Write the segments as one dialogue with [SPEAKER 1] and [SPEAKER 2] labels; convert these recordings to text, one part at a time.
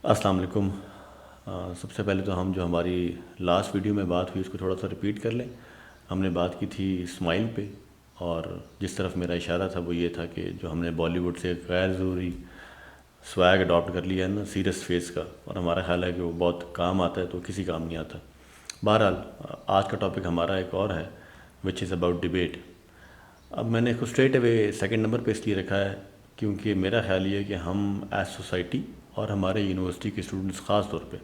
[SPEAKER 1] السلام علیکم۔ سب سے پہلے تو ہم جو ہماری لاسٹ ویڈیو میں بات ہوئی اس کو تھوڑا سا ریپیٹ کر لیں۔ ہم نے بات کی تھی اسمائل پہ، اور جس طرف میرا اشارہ تھا وہ یہ تھا کہ جو ہم نے بالی ووڈ سے غیر ضروری سویگ اڈاپٹ کر لیا ہے نا سیریس فیس کا، اور ہمارا خیال ہے کہ وہ بہت کام آتا ہے تو کسی کام نہیں آتا۔ بہرحال آج کا ٹاپک ہمارا ایک اور ہے وچ از اباؤٹ ڈبیٹ۔ اب میں نے اس کو اسٹریٹ اوے سیکنڈ نمبر پہ اس لیے رکھا ہے کیونکہ میرا خیال یہ ہے کہ ہم ایز سوسائٹی اور ہمارے یونیورسٹی کے اسٹوڈنٹس خاص طور پہ،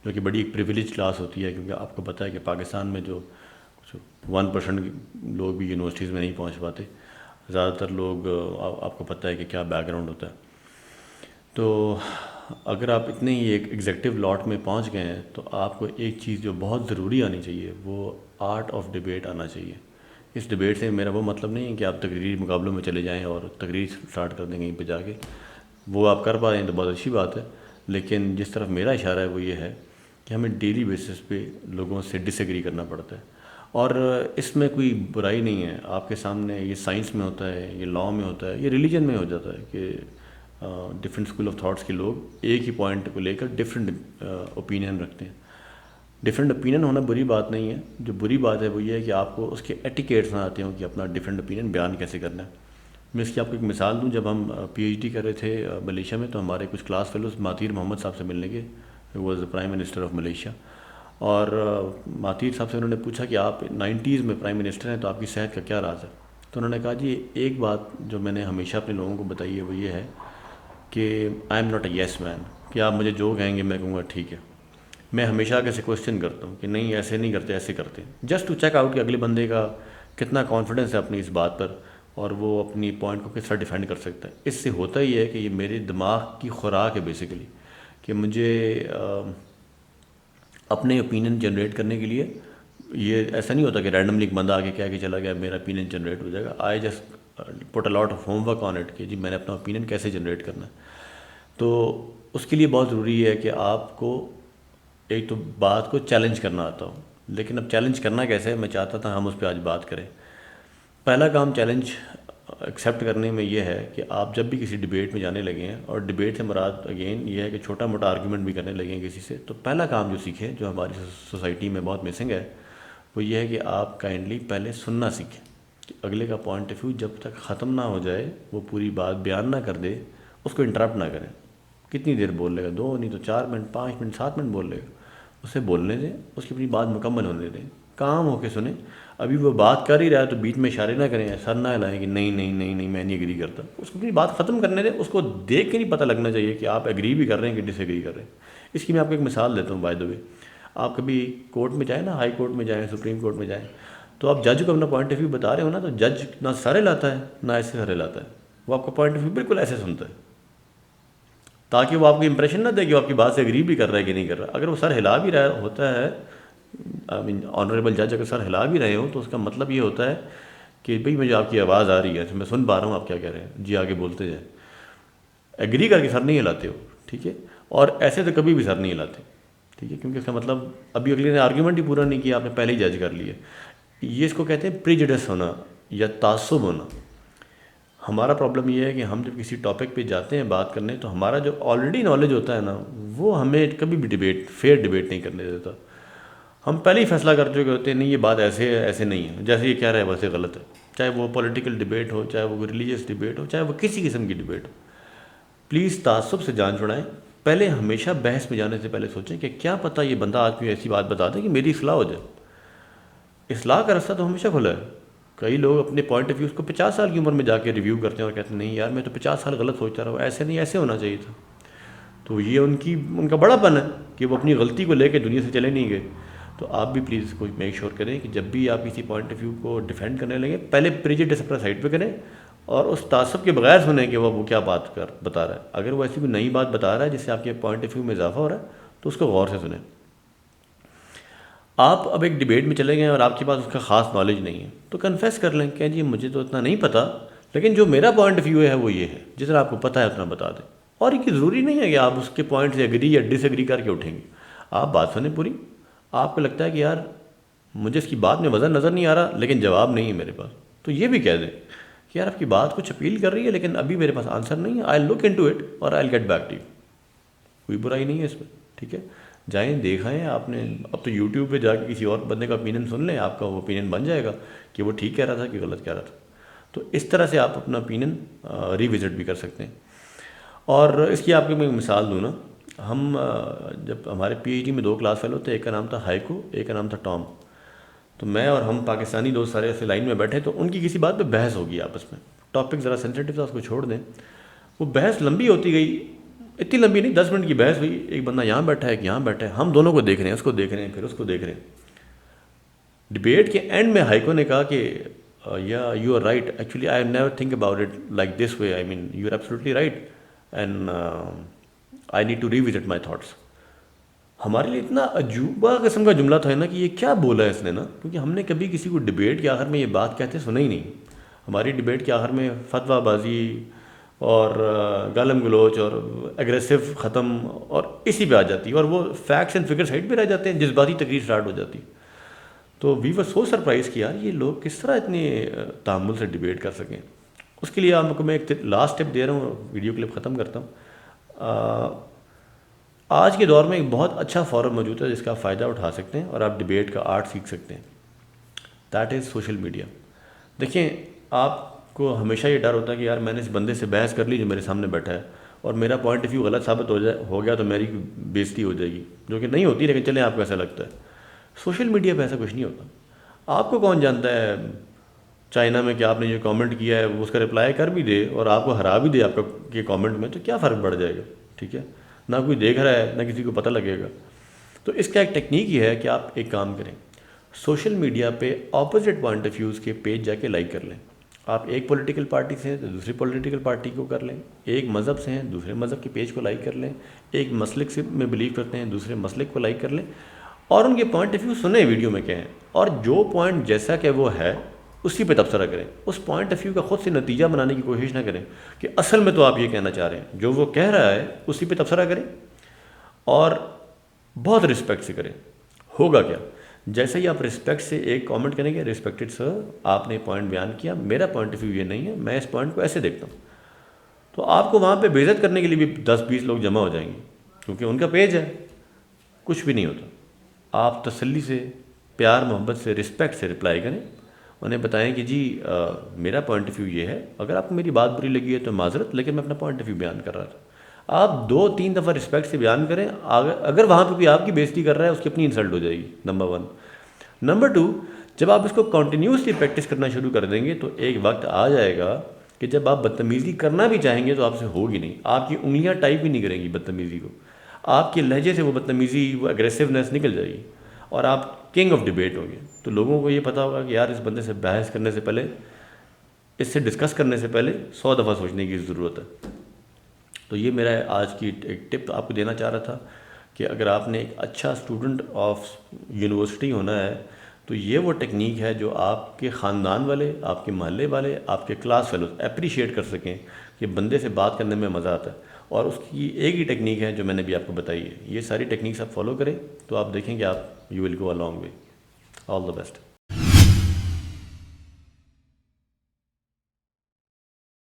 [SPEAKER 1] جو کہ بڑی ایک پریویلیج کلاس ہوتی ہے، کیونکہ آپ کو پتہ ہے کہ پاکستان میں جو 1% لوگ بھی یونیورسٹیز میں نہیں پہنچ پاتے، زیادہ تر لوگ آپ کو پتہ ہے کہ کیا بیک گراؤنڈ ہوتا ہے۔ تو اگر آپ اتنے ہی ایک ایگزیکٹو لاٹ میں پہنچ گئے ہیں تو آپ کو ایک چیز جو بہت ضروری آنی چاہیے وہ آرٹ آف ڈبیٹ آنا چاہیے۔ اس ڈبیٹ سے میرا وہ مطلب نہیں ہے کہ آپ تقریری مقابلوں میں چلے جائیں اور تقریر سٹارٹ کر دیں کہیں پہ جا کے، وہ آپ کر پا رہے ہیں تو بہت اچھی بات ہے، لیکن جس طرف میرا اشارہ ہے وہ یہ ہے کہ ہمیں ڈیلی بیسس پہ لوگوں سے ڈس ایگری کرنا پڑتا ہے، اور اس میں کوئی برائی نہیں ہے۔ آپ کے سامنے یہ سائنس میں ہوتا ہے، یہ لاء میں ہوتا ہے، یہ ریلیجن میں ہو جاتا ہے کہ ڈفرینٹ اسکول آف تھاٹس کے لوگ ایک ہی پوائنٹ کو لے کر ڈفرینٹ اوپینین رکھتے ہیں۔ ڈفرینٹ اوپینین ہونا بری بات نہیں ہے، جو بری بات ہے وہ یہ ہے کہ آپ کو اس کے ایٹیکیٹس نہ آتے ہوں کہ اپنا ڈفرینٹ اوپینین بیان کیسے کرنا ہے۔ میں اس کی آپ کو ایک مثال دوں، جب ہم پی ایچ ڈی کر رہے تھے ملیشیا میں تو ہمارے کچھ کلاس فیلوز مہاتیر محمد صاحب سے ملنے گئے، was the prime minister of Malaysia, اور مہاتیر صاحب سے انہوں نے پوچھا کہ آپ 90s میں پرائم منسٹر ہیں تو آپ کی صحت کا کیا راز ہے؟ تو انہوں نے کہا جی ایک بات جو میں نے ہمیشہ اپنے لوگوں کو بتائی ہے وہ یہ ہے کہ آئی ایم ناٹ اے یس مین، کہ آپ مجھے جو کہیں گے میں کہوں گا ٹھیک ہے۔ میں ہمیشہ آگے سے کوشچن کرتا ہوں کہ نہیں ایسے نہیں کرتے، ایسے کرتے ہیں، جسٹ ٹو چیک آؤٹ کہ اگلے بندے کا کتنا کانفیڈنس ہے اپنی اس بات پر، اور وہ اپنی پوائنٹ کو کس طرح ڈیفینڈ کر سکتا ہے۔ اس سے ہوتا ہی ہے کہ یہ میرے دماغ کی خوراک ہے بیسیکلی، کہ مجھے اپنے اوپینین جنریٹ کرنے کے لیے یہ ایسا نہیں ہوتا کہ رینڈملی ایک بندہ آگے کہہ کے چلا گیا میرا اوپینین جنریٹ ہو جائے گا۔ I just put a lot of homework on it کہ جی میں نے اپنا اوپینین کیسے جنریٹ کرنا ہے۔ تو اس کے لیے بہت ضروری ہے کہ آپ کو ایک تو بات کو چیلنج کرنا آتا ہو، لیکن اب چیلنج کرنا کیسے ہے میں چاہتا تھا ہم اس پہ آج بات کریں۔ پہلا کام چیلنج ایکسیپٹ کرنے میں یہ ہے کہ آپ جب بھی کسی ڈبیٹ میں جانے لگے ہیں، اور ڈبیٹ سے مراد اگین یہ ہے کہ چھوٹا موٹا آرگیومنٹ بھی کرنے لگے ہیں کسی سے، تو پہلا کام جو سیکھیں جو ہماری سوسائٹی میں بہت مسنگ ہے وہ یہ ہے کہ آپ کائنڈلی پہلے سننا سیکھیں، کہ اگلے کا پوائنٹ آف ویو جب تک ختم نہ ہو جائے، وہ پوری بات بیان نہ کر دے، اس کو انٹرپٹ نہ کریں۔ کتنی دیر بول لے گا؟ 2 نہیں تو 4 منٹ، 5 منٹ، 7 منٹ بول لے گا، اسے بولنے دیں، اس کی اپنی بات مکمل ہونے دیں، کام ہو کے سنیں۔ ابھی وہ بات کر ہی رہا ہے تو بیچ میں اشارے نہ کریں، سر نہ ہلائیں کہ نہیں نہیں نہیں نہیں میں نہیں ایگری کرتا، اس کو اپنی بات ختم کرنے دیں۔ اس کو دیکھ کے نہیں پتہ لگنا چاہیے کہ آپ ایگری بھی کر رہے ہیں کہ ڈس ایگری کر رہے ہیں۔ اس کی میں آپ کو ایک مثال دیتا ہوں بائی دا وے۔ آپ کبھی کورٹ میں جائیں نا، ہائی کورٹ میں جائیں، سپریم کورٹ میں جائیں، تو آپ جج کو اپنا پوائنٹ آف ویو بتا رہے ہو نا، تو جج نہ سر ہلاتا ہے نہ ایسے سر ہلاتا ہے، وہ آپ کا پوائنٹ آف ویو بالکل ایسے سنتا ہے، تاکہ وہ آپ کو امپریشن نہ دے کہ وہ آپ کی بات سے اگری بھی کر رہا ہے کہ نہیں کر رہا۔ اگر وہ سر ہلا بھی رہا ہوتا ہے، آنریبل جج اگر سر ہلا بھی رہے ہوں تو اس کا مطلب یہ ہوتا ہے کہ بھئی مجھے آپ کی آواز آ رہی ہے، میں سن پا رہا ہوں آپ کیا کہہ رہے ہیں، جی آگے بولتے جائیں۔ ایگری کر کے سر نہیں ہلاتے ہو، ٹھیک ہے، اور ایسے تو کبھی بھی سر نہیں ہلاتے، ٹھیک ہے، کیونکہ اس کا مطلب ابھی اگلے نے آرگیومنٹ ہی پورا نہیں کیا، آپ نے پہلے ہی جج کر لیا۔ یہ اس کو کہتے ہیں پریجڈس ہونا یا تعصب ہونا۔ ہمارا پرابلم یہ ہے کہ ہم جب کسی ٹاپک پہ جاتے ہیں بات کرنے تو ہمارا جو آلریڈی نالج ہوتا ہے نا وہ ہمیں کبھی بھی فیئر ڈبیٹ نہیں کرنے دیتا۔ ہم پہلے ہی فیصلہ کر چکے ہوتے ہیں نہیں یہ بات ایسے ہے، ایسے نہیں ہے، جیسے یہ کہہ رہا ہے ویسے غلط ہے، چاہے وہ پولیٹیکل ڈبیٹ ہو، چاہے وہ ریلیجیس ڈبیٹ ہو، چاہے وہ کسی قسم کی ڈبیٹ ہو۔ پلیز تعصب سے جان چھڑائیں۔ پہلے ہمیشہ بحث میں جانے سے پہلے سوچیں کہ کیا پتہ یہ بندہ آج کوئی ایسی بات بتا دے کہ میری اصلاح ہو جائے۔ اصلاح کا رستہ تو ہمیشہ کھلا ہے۔ کئی لوگ اپنے پوائنٹ آف ویوز کو 50 سال کی عمر میں جا کے ریویو کرتے ہیں اور کہتے ہیں نہیں یار میں تو 50 سال غلط سوچتا رہا ہوں، ایسے نہیں، ایسے ہونا چاہیے تھا۔ تو یہ ان کا بڑا پن ہے کہ وہ اپنی غلطی کو لے کے دنیا سے چلے نہیں گئے۔ تو آپ بھی پلیز کوئی میک شور کریں کہ جب بھی آپ کسی پوائنٹ آف ویو کو ڈیفینڈ کرنے لگیں پہلے پریجڈس اپنا سائڈ پہ کریں، اور اس تعصب کے بغیر سنیں کہ وہ کیا بات بتا رہا ہے۔ اگر وہ ایسی کوئی نئی بات بتا رہا ہے جس سے آپ کے پوائنٹ آف ویو میں اضافہ ہو رہا ہے تو اس کو غور سے سنیں۔ آپ اب ایک ڈبیٹ میں چلے گئے اور آپ کے پاس اس کا خاص نالج نہیں ہے تو کنفیس کر لیں کہ جی مجھے تو اتنا نہیں پتہ، لیکن جو میرا پوائنٹ آف ویو ہے وہ یہ ہے، جتنا آپ کو پتہ ہے اتنا بتا دیں۔ اور یہ ضروری نہیں ہے کہ آپ اس کے پوائنٹ سے ایگری یا ڈس ایگری کر کے اٹھیں گے، آپ بات سنیں پوری۔ آپ کو لگتا ہے کہ یار مجھے اس کی بات میں وزن نظر نہیں آ رہا لیکن جواب نہیں ہے میرے پاس، تو یہ بھی کہہ دیں کہ یار آپ کی بات کچھ اپیل کر رہی ہے لیکن ابھی میرے پاس آنسر نہیں ہے، آئی لک انٹو اٹ اور I will get back to you. کوئی برائی نہیں ہے اس میں، ٹھیک ہے، جائیں دیکھائیں آپ نے. اب تو یوٹیوب پہ جا کے کسی اور بندے کا اوپینین سن لیں، آپ کا وہ اوپینین بن جائے گا کہ وہ ٹھیک کہہ رہا تھا کہ غلط کہہ رہا تھا. تو اس طرح سے آپ اپنا اوپینین ریوزٹ بھی کر سکتے ہیں. اور اس کی آپ کو میں مثال دوں نا، ہم جب ہمارے پی ایچ ڈی میں 2 کلاس فیلو تھے، ایک کا نام تھا ہائیکو، ایک کا نام تھا ٹام. تو میں اور ہم پاکستانی دوست سارے ایسے لائن میں بیٹھے، تو ان کی کسی بات پہ بحث ہوگی آپس میں. ٹاپک ذرا سینسیٹیو تھا، اس کو چھوڑ دیں. وہ بحث لمبی ہوتی گئی، اتنی لمبی نہیں، 10 منٹ کی بحث ہوئی. ایک بندہ یہاں بیٹھا ہے، ایک یہاں بیٹھا ہے، ہم دونوں کو دیکھ رہے ہیں، اس کو دیکھ رہے ہیں، پھر اس کو دیکھ رہے ہیں. ڈبیٹ کے اینڈ میں ہائیکو نے کہا کہ yeah you are right, actually I never think about it like this way, I mean you are absolutely right and I need to revisit my thoughts. ہمارے لیے اتنا عجوبہ قسم کا جملہ تھا نا کہ یہ کیا بولا ہے اس نے نا، کیونکہ ہم نے کبھی کسی کو ڈبیٹ کے آخر میں یہ بات کہتے سنا ہی نہیں. ہماری ڈبیٹ کے آخر میں فتویٰ بازی اور گالم گلوچ اور ایگریسو ختم اور اسی پہ آ جاتی ہے، اور وہ فیکٹس اینڈ فگر سائڈ پہ رہ جاتے ہیں، جذباتی تقریر سٹارٹ ہو جاتی. تو وی ور سو سرپرائز کہ یار یہ لوگ کس طرح اتنے تحمل سے ڈبیٹ کر سکیں. اس کے لیے آپ کو میں ایک لاسٹ ٹپ دے رہا ہوں، ویڈیو کلپ ختم کرتا ہوں. آج کے دور میں ایک بہت اچھا فورم موجود ہے جس کا آپ فائدہ اٹھا سکتے ہیں اور آپ ڈبیٹ کا آرٹ سیکھ سکتے ہیں. That is social media. دیکھیں، آپ کو ہمیشہ یہ ڈر ہوتا ہے کہ یار میں نے اس بندے سے بحث کر لی جو میرے سامنے بیٹھا ہے، اور میرا پوائنٹ آف ویو غلط ثابت ہو گیا تو میری بےزتی ہو جائے گی، جو کہ نہیں ہوتی، لیکن چلیں آپ کو ایسا لگتا ہے. سوشل میڈیا پہ ایسا کچھ نہیں ہوتا. آپ کو کون جانتا ہے چائنا میں کہ آپ نے جو کامنٹ کیا ہے وہ اس کا رپلائی کر بھی دے اور آپ کو ہرا بھی دے آپ کا کے کامنٹ میں، تو کیا فرق پڑ جائے گا، ٹھیک ہے. نہ کوئی دیکھ رہا ہے، نہ کسی کو پتہ لگے گا. تو اس کا ایک ٹیکنیک یہ ہے کہ آپ ایک کام کریں، سوشل میڈیا پہ اپوزٹ پوائنٹ آف ویوز کے پیج جا کے لائک کر لیں. آپ ایک پولیٹیکل پارٹی سے ہیں تو دوسری پولیٹیکل پارٹی کو کر لیں، ایک مذہب سے ہیں دوسرے مذہب کے پیج کو لائک کر لیں، ایک مسلک سے میں بلیو کرتے ہیں دوسرے مسلک کو لائک کر لیں، اور ان کے پوائنٹ آف ویو سنیں ویڈیو میں کہیں، اور جو پوائنٹ جیسا کہ وہ ہے اسی پہ تبصرہ کریں. اس پوائنٹ آف ویو کا خود سے نتیجہ بنانے کی کوشش نہ کریں کہ اصل میں تو آپ یہ کہنا چاہ رہے ہیں. جو وہ کہہ رہا ہے اسی پہ تبصرہ کریں اور بہت رسپیکٹ سے کریں. ہوگا کیا، جیسے ہی آپ رسپیکٹ سے ایک کامنٹ کریں گے، رسپیکٹڈ سر آپ نے پوائنٹ بیان کیا، میرا پوائنٹ آف ویو یہ نہیں ہے، میں اس پوائنٹ کو ایسے دیکھتا ہوں، تو آپ کو وہاں پہ بے عزت کرنے کے لیے بھی 10-20 لوگ جمع ہو جائیں گے، کیونکہ ان کا پیج ہے. کچھ بھی نہیں ہوتا. آپ تسلی سے، پیار محبت سے، رسپیکٹ سے رپلائی کریں، انہیں بتائیں کہ جی میرا پوائنٹ آف ویو یہ ہے، اگر آپ کو میری بات بری لگی ہے تو معذرت، لیکن میں اپنا پوائنٹ آف ویو بیان کر رہا تھا. آپ 2-3 دفعہ رسپیکٹ سے بیان کریں. اگر وہاں پہ کوئی آپ کی بےزتی کر رہا ہے اس کی اپنی انسلٹ ہو جائے گی، نمبر 1. نمبر 2، جب آپ اس کو کنٹینیوسلی پریکٹس کرنا شروع کر دیں گے تو ایک وقت آ جائے گا کہ جب آپ بدتمیزی کرنا بھی چاہیں گے تو آپ سے ہوگی نہیں. آپ کی انگلیاں ٹائپ ہی نہیں کریں گی بدتمیزی کو، آپ کے لہجے سے وہ بدتمیزی، وہ اگریسونیس نکل جائے گی، اور آپ کنگ آف ڈبیٹ ہوں گے. تو لوگوں کو یہ پتہ ہوگا کہ یار اس بندے سے بحث کرنے سے پہلے، اس سے ڈسکس کرنے سے پہلے 100 دفعہ سوچنے کی ضرورت ہے. تو یہ میرا آج کی ایک ٹپ آپ کو دینا چاہ رہا تھا کہ اگر آپ نے ایک اچھا اسٹوڈنٹ آف یونیورسٹی ہونا ہے تو یہ وہ ٹیکنیک ہے جو آپ کے خاندان والے، آپ کے محلے والے، آپ کے کلاس فیلوز اپریشیٹ کر سکیں کہ بندے سے بات کرنے میں مزہ آتا ہے. اور اس کی ایک ہی ٹیکنیک ہے جو میں نے بھی آپ کو بتائی ہے. یہ ساری ٹیکنیکس آپ فالو کریں تو آپ دیکھیں کہ آپ you will go a long way. All the best.